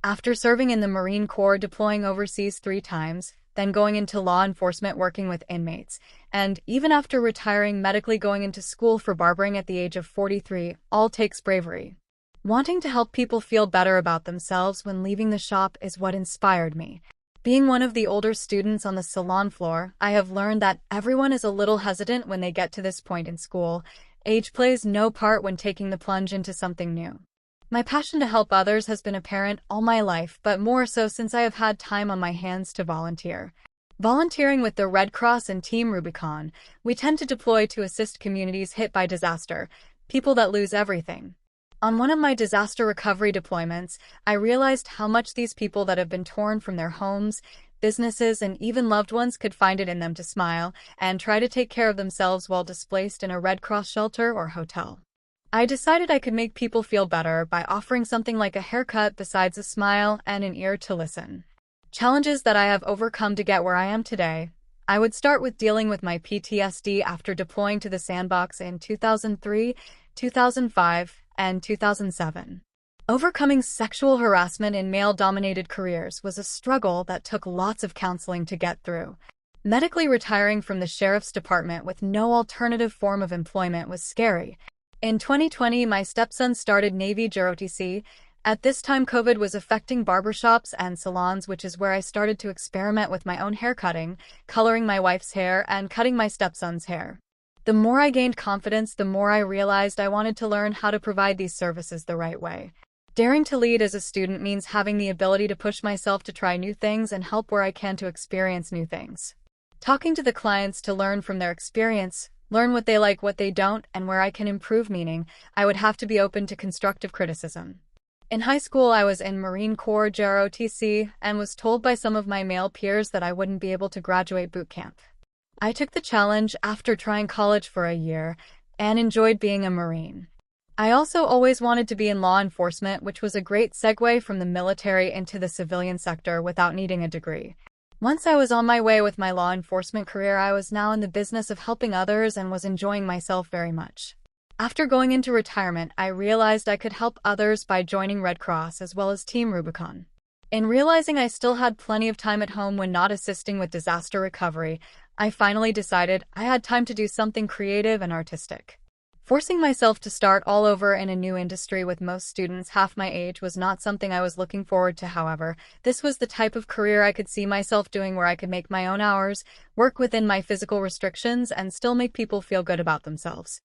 After serving in the Marine Corps, deploying overseas 3 times, then going into law enforcement working with inmates, and even after retiring medically going into school for barbering at the age of 43, all takes bravery. Wanting to help people feel better about themselves when leaving the shop is what inspired me. Being one of the older students on the salon floor, I have learned that everyone is a little hesitant when they get to this point in school. Age plays no part when taking the plunge into something new. My passion to help others has been apparent all my life, but more so since I have had time on my hands to volunteer. Volunteering with the Red Cross and Team Rubicon, we tend to deploy to assist communities hit by disaster, people that lose everything. On one of my disaster recovery deployments, I realized how much these people that have been torn from their homes, businesses, and even loved ones could find it in them to smile and try to take care of themselves while displaced in a Red Cross shelter or hotel. I decided I could make people feel better by offering something like a haircut besides a smile and an ear to listen. Challenges that I have overcome to get where I am today. I would start with dealing with my PTSD after deploying to the sandbox in 2003, 2005, and 2007. Overcoming sexual harassment in male-dominated careers was a struggle that took lots of counseling to get through. Medically retiring from the sheriff's department with no alternative form of employment was scary. In 2020, my stepson started Navy JROTC. At this time, COVID was affecting barbershops and salons, which is where I started to experiment with my own haircutting, coloring my wife's hair, and cutting my stepson's hair. The more I gained confidence, the more I realized I wanted to learn how to provide these services the right way. Daring to lead as a student means having the ability to push myself to try new things and help where I can to experience new things. Talking to the clients to learn from their experience, learn what they like, what they don't, and where I can improve, meaning I would have to be open to constructive criticism. In high school, I was in Marine Corps JROTC and was told by some of my male peers that I wouldn't be able to graduate boot camp. I took the challenge after trying college for a year and enjoyed being a Marine. I also always wanted to be in law enforcement, which was a great segue from the military into the civilian sector without needing a degree. Once I was on my way with my law enforcement career, I was now in the business of helping others and was enjoying myself very much. After going into retirement, I realized I could help others by joining Red Cross as well as Team Rubicon. In realizing I still had plenty of time at home when not assisting with disaster recovery, I finally decided I had time to do something creative and artistic. Forcing myself to start all over in a new industry with most students half my age was not something I was looking forward to. However, this was the type of career I could see myself doing, where I could make my own hours, work within my physical restrictions, and still make people feel good about themselves.